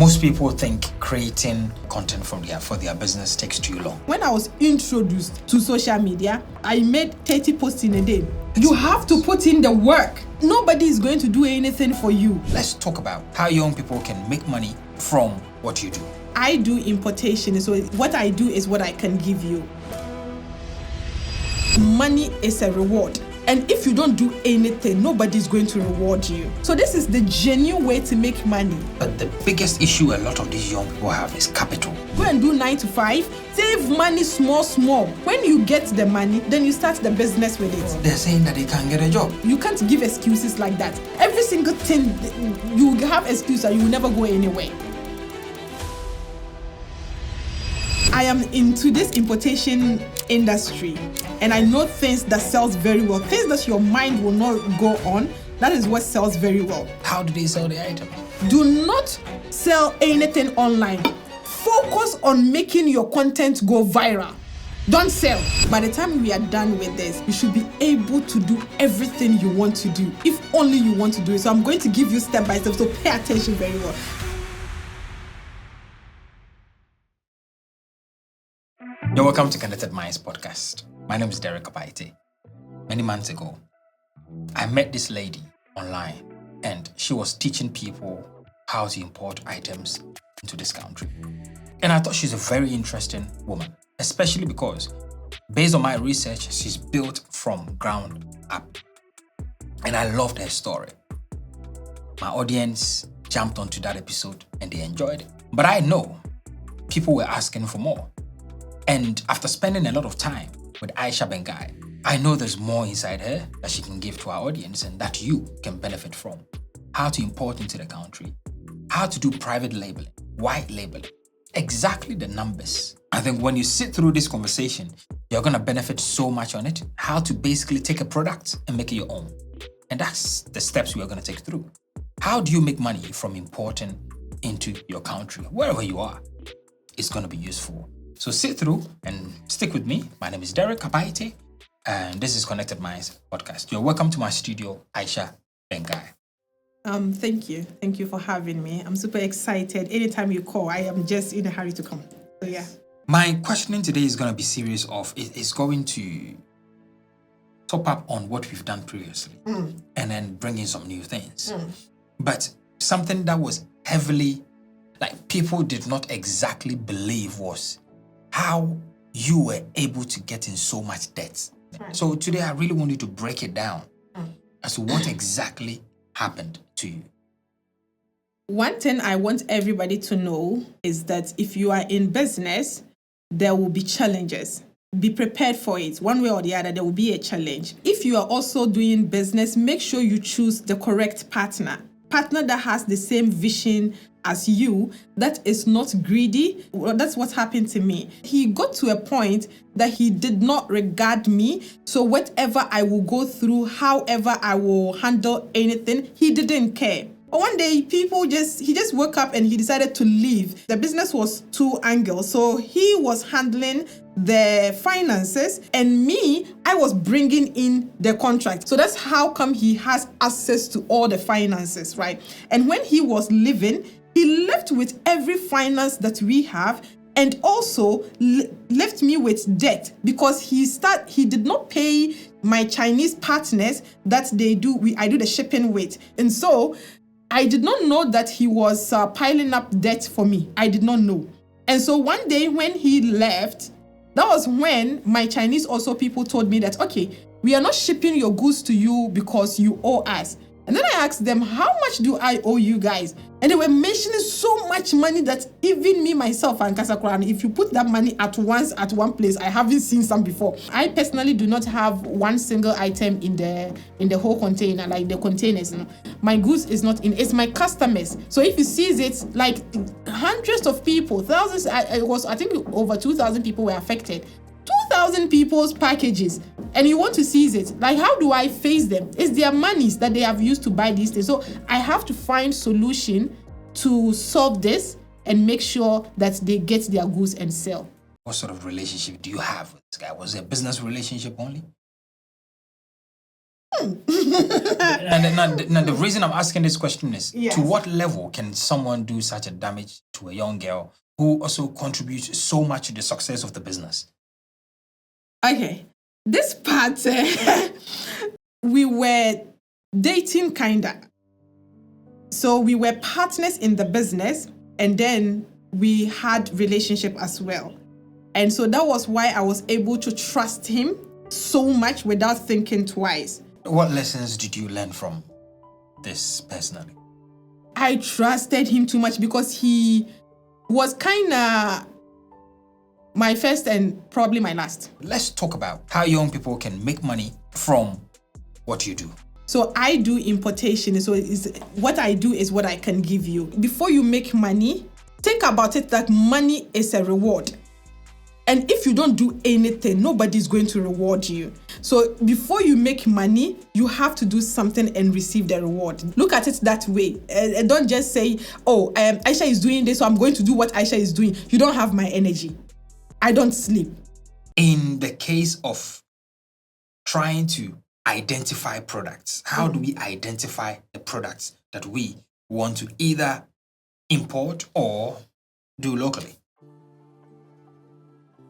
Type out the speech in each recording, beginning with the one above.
Most people think creating content for their business takes too long. When I was introduced to social media, I made 30 posts in a day. You have to put in the work. Nobody is going to do anything for you. Let's talk about how young people can make money from what you do. I do importation, so what I do is what I can give you. Money is a reward. And if you don't do anything, nobody's going to reward you. So this is the genuine way to make money. But the biggest issue a lot of these young people have is capital. Go and do 9 to 5, save money small. When you get the money, then you start the business with it. They're saying that they can't get a job. You can't give excuses like that. Every single thing, you have excuses and you will never go anywhere. I am into this importation industry and I know things that sells very well. Things that your mind will not go on, that is what sells very well. How do they sell the item? Do not sell anything online. Focus on making your content go viral. Don't sell. By the time we are done with this, you should be able to do everything you want to do, if only you want to do it. So I'm going to give you step by step, so pay attention very well. You're welcome to Konnected Minds podcast. My name is Derek Abaite. Many months ago, I met this lady online and she was teaching people how to import items into this country. And I thought she's a very interesting woman, especially because based on my research, she's built from ground up. And I loved her story. My audience jumped onto that episode and they enjoyed it. But I know people were asking for more. And after spending a lot of time with Aisha Bengai, I know there's more inside her that she can give to our audience and that you can benefit from. How to import into the country, how to do private labeling, white labeling, exactly the numbers. I think when you sit through this conversation, you're going to benefit so much on it. How to basically take a product and make it your own. And that's the steps we are going to take through. How do you make money from importing into your country? Wherever you are, it's going to be useful. So sit through and stick with me. My name is Derek Abaite, and this is Konnected Minds podcast. You're welcome to my studio, Aisha Bengai. Thank you. Thank you for having me. I'm super excited. Anytime you call, I am just in a hurry to come. So yeah. My questioning today is going to be serious it's going to top up on what we've done previously and then bring in some new things. But something that was heavily, like people did not exactly believe was how you were able to get in so much debt. So today I really want you to break it down as to what exactly happened to you. One thing I want everybody to know is that if you are in business, there will be challenges. Be prepared for it. One way or the other, there will be a challenge. If you are also doing business, make sure you choose the correct partner that has the same vision as you, that is not greedy. Well, that's what happened to me. He got to a point that he did not regard me. So whatever I will go through, however I will handle anything, he didn't care. But one day, he just woke up and he decided to leave. The business was two angles. So he was handling the finances and me, I was bringing in the contract. So that's how come he has access to all the finances, right? And when he was leaving, he left with every finance that we have and also left me with debt because he did not pay my Chinese partners that I do the shipping with. And so I did not know that he was piling up debt for me. I did not know. And so one day when he left, that was when my Chinese also people told me that, okay, we are not shipping your goods to you because you owe us. And then I asked them, how much do I owe you guys? And they were mentioning so much money that even me, myself, and Kasakran, if you put that money at once at one place, I haven't seen some before. I personally do not have one single item in the whole container, like the containers. My goods is not in, it's my customers. So if you sees it, like hundreds of people, thousands, I think over 2,000 people were affected. 2,000 people's packages, and you want to seize it. Like, how do I face them? It's their monies that they have used to buy these things. So I have to find solution to solve this and make sure that they get their goods and sell. What sort of relationship do you have with this guy? Was it a business relationship only? Now, the reason I'm asking this question is, Yes. to what level can someone do such a damage to a young girl who also contributes so much to the success of the business? Okay, this part, we were dating kinda. So we were partners in the business, and then we had relationship as well. And so that was why I was able to trust him so much without thinking twice. What lessons did you learn from this personally? I trusted him too much because he was kind of my first and probably my last. Let's talk about how young people can make money from what you do. So I do importation. So what I do is what I can give you. Before you make money, think about it that money is a reward. And if you don't do anything, nobody's going to reward you. So before you make money, you have to do something and receive the reward. Look at it that way. Don't just say, Aisha is doing this, so I'm going to do what Aisha is doing. You don't have my energy. I don't sleep. In the case of trying to identify products, how do we identify the products that we want to either import or do locally?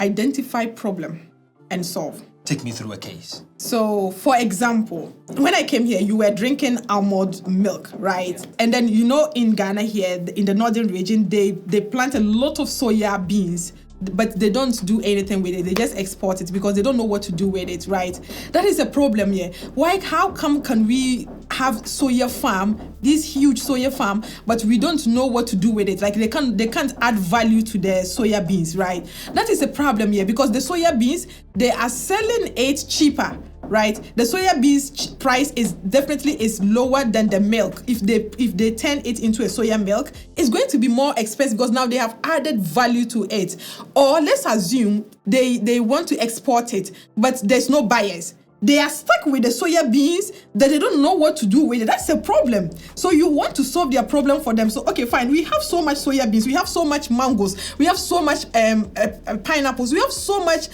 Identify problem and solve. Take me through a case. So, for example, when I came here, you were drinking almond milk, right? And then, in Ghana here, in the northern region, they plant a lot of soya beans, but they don't do anything with it. They just export it because they don't know what to do with it, right? That is a problem here. Why? How come can we have soya farm, this huge soya farm, but we don't know what to do with it? Like they can't add value to the soya beans, right? That is a problem here because the soya beans, they are selling it cheaper, right? The soya beans price is definitely lower than the milk. If they turn it into a soya milk, it's going to be more expensive because now they have added value to it. Or let's assume they want to export it, but there's no buyers. They are stuck with the soya beans that they don't know what to do with it. That's a problem. So you want to solve their problem for them. So, okay, fine. We have so much soya beans. We have so much mangoes. We have so much pineapples. We have so much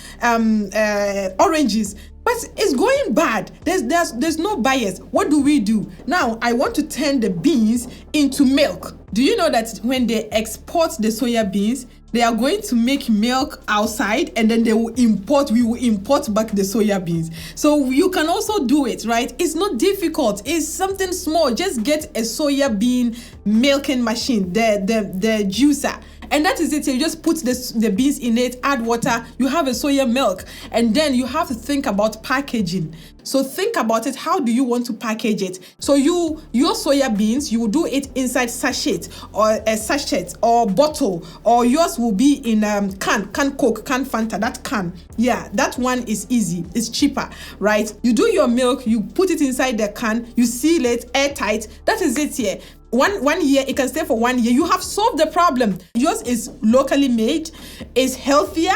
oranges. But it's going bad. There's no buyers. What do we do? Now, I want to turn the beans into milk. Do you know that when they export the soya beans, they are going to make milk outside and then we will import back the soya beans. So you can also do it, right? It's not difficult. It's something small. Just get a soya bean milking machine, the juicer. And that is it. You just put the beans in it, add water, you have a soya milk. And then you have to think about packaging. So think about it. How do you want to package it? So your soya beans, you will do it inside sachet or bottle, or yours will be in can Coke, can Fanta, that can. Yeah, that one is easy. It's cheaper, right? You do your milk, you put it inside the can, you seal it airtight. That is it here. One year, it can stay for 1 year. You have solved the problem. Yours is locally made, is healthier.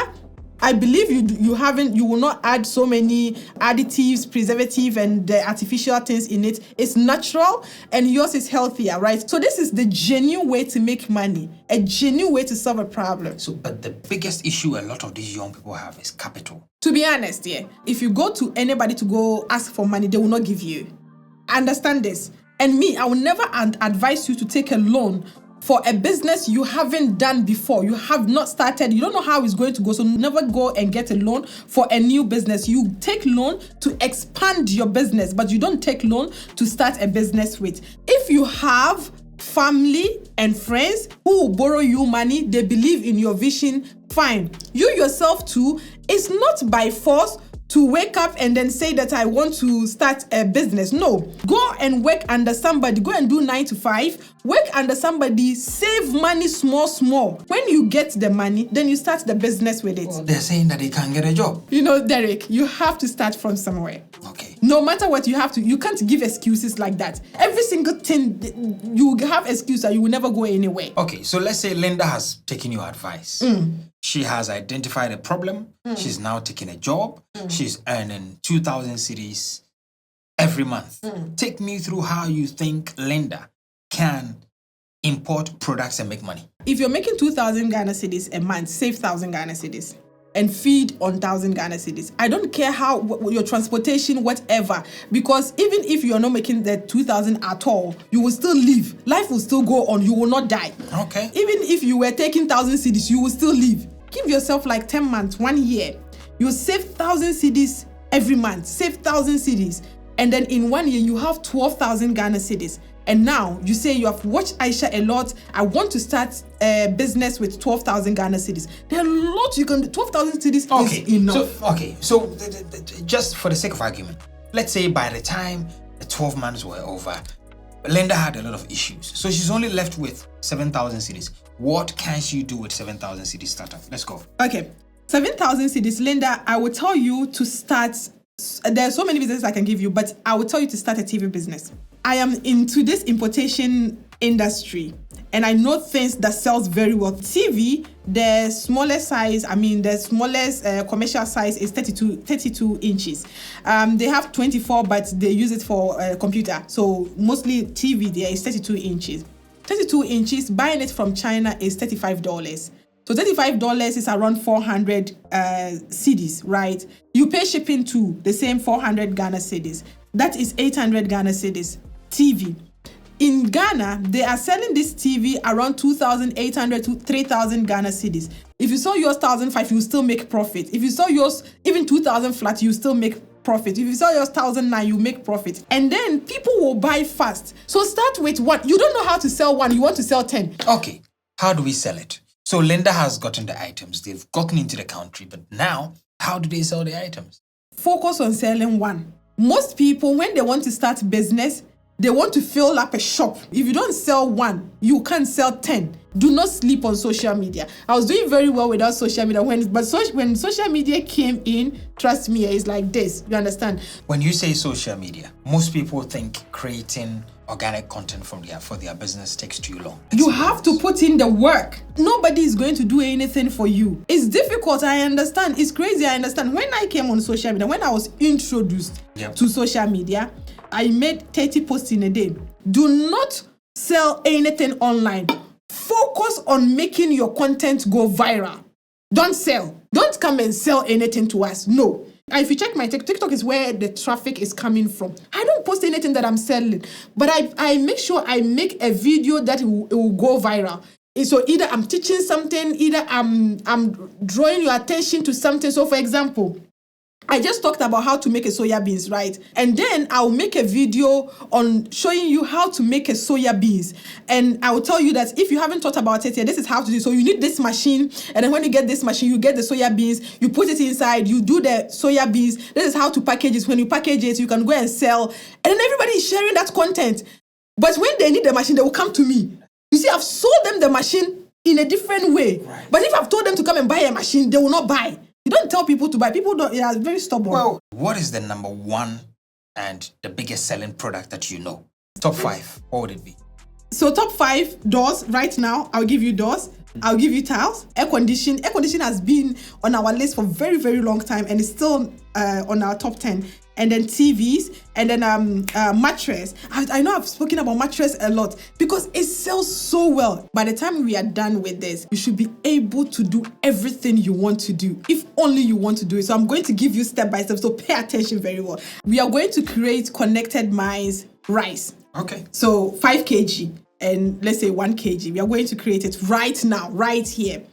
I believe you will not add so many additives, preservative, and the artificial things in it. It's natural, and yours is healthier, right? So this is the genuine way to make money, a genuine way to solve a problem. So, but the biggest issue a lot of these young people have is capital. To be honest, yeah, if you go to anybody to go ask for money, they will not give you. Understand this. And me, I will never advise you to take a loan for a business you haven't done before. You have not started. You don't know how it's going to go. So never go and get a loan for a new business. You take loan to expand your business, but you don't take loan to start a business with. If you have family and friends who will borrow you money, they believe in your vision, fine. You yourself too, it's not by force to wake up and then say that I want to start a business. No, go and work under somebody. Go and do 9 to 5. Work under somebody. Save money small. When you get the money, then you start the business with it. Well, they're saying that they can't get a job. Derek, you have to start from somewhere. Okay. No matter what, you can't give excuses like that. Every single thing, you have excuses and you will never go anywhere. Okay, so let's say Linda has taken your advice. She has identified a problem. She's now taking a job. She's earning 2,000 cedis every month. Take me through how you think Linda can import products and make money. If you're making 2,000 Ghana cedis a month, save 1,000 Ghana cedis. and feed on 1,000 Ghana cedis. I don't care how your transportation, whatever, because even if you are not making the 2,000 at all, you will still live. Life will still go on. You will not die. Okay. Even if you were taking 1,000 cedis, you will still live. Give yourself like 10 months, 1 year. You save 1,000 cedis every month. Save 1,000 cedis. And then in 1 year, you have 12,000 Ghana cedis. And now you say you have watched Aisha a lot. I want to start a business with 12,000 Ghana cedis. There are a lot you can do. 12,000 cedis is enough. So just for the sake of argument, let's say by the time the 12 months were over, Linda had a lot of issues. So she's only left with 7,000 cedis. What can she do with 7,000 cedis startup? Let's go. Okay. 7,000 cedis. Linda, I will tell you to start. There are so many businesses I can give you, but I will tell you to start a TV business. I am into this importation industry and I know things that sells very well. TV, the smallest commercial size is 32 inches. They have 24, but they use it for computer. So mostly TV there is 32 inches. 32 inches, buying it from China is $35. So $35 is around 400 cedis, right? You pay shipping too, the same 400 Ghana cedis. That is 800 Ghana cedis. TV. In Ghana, they are selling this TV around 2,800 to 3,000 Ghana cedis. If you sell yours 1,500, you still make profit. If you sell yours even 2,000 flat, you still make profit. If you sell yours 1,009, you make profit. And then people will buy fast. So start with one. You don't know how to sell one. You want to sell 10. Okay. How do we sell it? So Linda has gotten the items. They've gotten into the country. But now, how do they sell the items? Focus on selling one. Most people, when they want to start business, they want to fill up a shop. If you don't sell one, you can't sell 10. Do not sleep on social media. I was doing very well without social media. When social media came in, trust me, it's like this. You understand? When you say social media, most people think creating organic content for their business takes too long. You have to put in the work. Nobody is going to do anything for you. It's difficult, I understand. It's crazy, I understand. When I came on social media, when I was introduced to social media, I made 30 posts in a day. Do not sell anything online. Focus on making your content go viral. Don't sell. Don't come and sell anything to us. No. If you check my TikTok is where the traffic is coming from. I don't post anything that I'm selling, but I make sure I make a video that it will go viral. So either I'm teaching something, either I'm drawing your attention to something. So for example, I just talked about how to make a soya beans, right? And then I'll make a video on showing you how to make a soya beans. And I will tell you that if you haven't thought about it yet, this is how to do it. So you need this machine. And then when you get this machine, you get the soya beans, you put it inside, you do the soya beans. This is how to package it. When you package it, you can go and sell. And then everybody is sharing that content. But when they need the machine, they will come to me. You see, I've sold them the machine in a different way. Right. But if I've told them to come and buy a machine, they will not buy. You don't tell people to buy. People don't. They are very stubborn. Well, what is the number one and the biggest selling product that you know? Top 5. What would it be? So top 5 doors right now. I'll give you doors. I'll give you tiles. Air condition. Air condition has been on our list for very, very long time and it's still on our top 10. And then TVs, and then mattress. I know I've spoken about mattress a lot because it sells so well. By the time we are done with this, you should be able to do everything you want to do, if only you want to do it. So I'm going to give you step by step, so pay attention very well. We are going to create Konnected Minds Rice. Okay. So 5 kg and let's say 1 kg. We are going to create it right now, right here.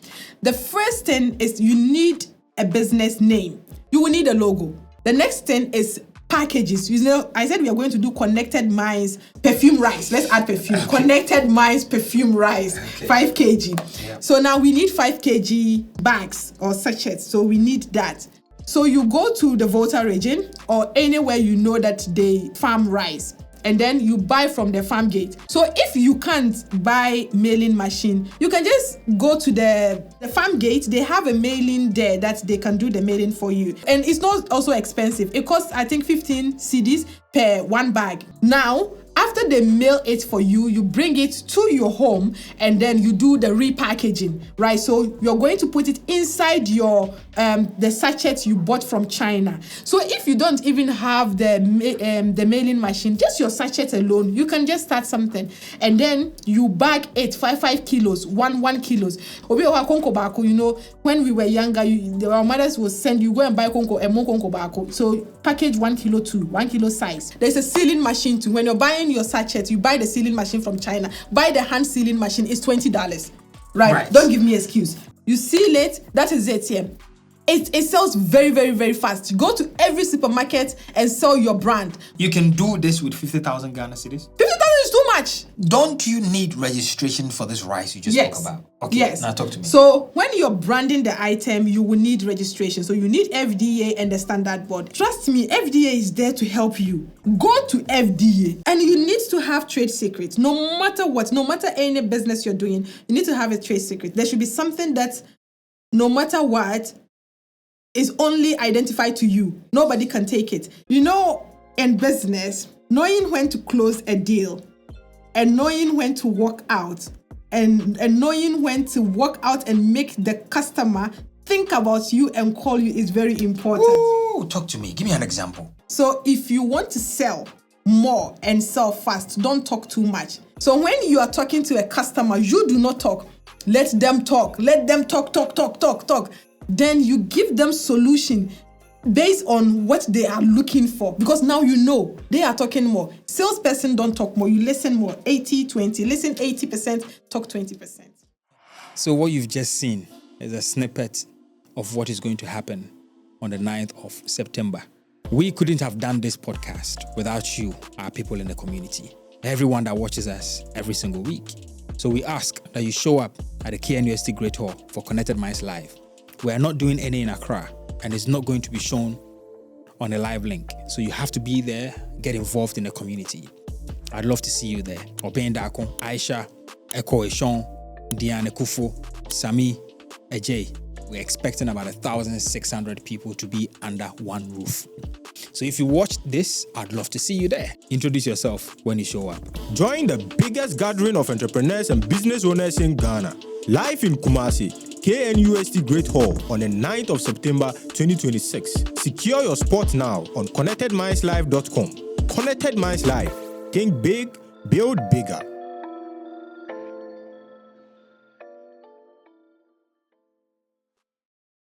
The first thing is you need a business name. You will need a logo. The next thing is packages. You know, I said we are going to do Konnected Minds perfume rice. Let's add perfume. Okay. Konnected Minds perfume rice, okay. 5 kg. Yep. So now we need 5 kg bags or sachets. So we need that. So you go to the Volta region or anywhere you know that they farm rice. And then you buy from the farm gate. So if you can't buy mailing machine, you can just go to the farm gate. They have a mailing there that they can do the mailing for you. And it's not also expensive. It costs, I think, 15 cedis per 1 bag. Now, After they mail it for you, you bring it to your home and then you do the repackaging, right? So you're going to put it inside your the sachet you bought from China. So if you don't even have the mailing machine, just your sachet alone, you can just start something, and then you bag it 5 kilos, 1 kilos. You know, when we were younger, our mothers would send you go and buy konko and more konko bako. So package 1 kilo to 1 kilo size. There's a sealing machine too. When you're buying your sachet, you buy the sealing machine from China. Buy the hand sealing machine. It's $20, right? Don't give me excuse. You seal it. That is it. Yeah. It sells very, very, very fast. Go to every supermarket and sell your brand. You can do this with 50,000 Ghana cedis? 50,000 is too much. Don't you need registration for this rice you just spoke about? Okay, yes. Now talk to me. So when you're branding the item, you will need registration. So you need FDA and the standard board. Trust me, FDA is there to help you. Go to FDA, and you need to have trade secrets. No matter what, no matter any business you're doing, you need to have a trade secret. There should be something that, no matter what, is only identified to you. Nobody can take it. You know, in business, knowing when to close a deal and knowing when to walk out and knowing when to walk out and make the customer think about you and call you is very important. Ooh, talk to me. Give me an example. So if you want to sell more and sell fast, don't talk too much. So when you are talking to a customer, you do not talk. Let them talk. Let them talk. Then you give them solution based on what they are looking for, because now you know they are talking more. Salesperson don't talk more, you listen more. 80-20, listen 80%, talk 20%. So what you've just seen is a snippet of what is going to happen on the 9th of September. We couldn't have done this podcast without you, our people in the community, everyone that watches us every single week. So we ask that you show up at the KNUST Great Hall for Konnected Minds Live. We are not doing any in Accra, and it's not going to be shown on a live link. So you have to be there, get involved in the community. I'd love to see you there. Obendako, Aisha, Eko Eshon, Diane Kufo, Sami, Ejay. We're expecting about 1,600 people to be under one roof. So if you watch this, I'd love to see you there. Introduce yourself when you show up. Join the biggest gathering of entrepreneurs and business owners in Ghana. Live in Kumasi, KNUST Great Hall on the 9th of September 2026. Secure your spot now on ConnectedMindsLive.com. Konnected Minds Live. Think big, build bigger.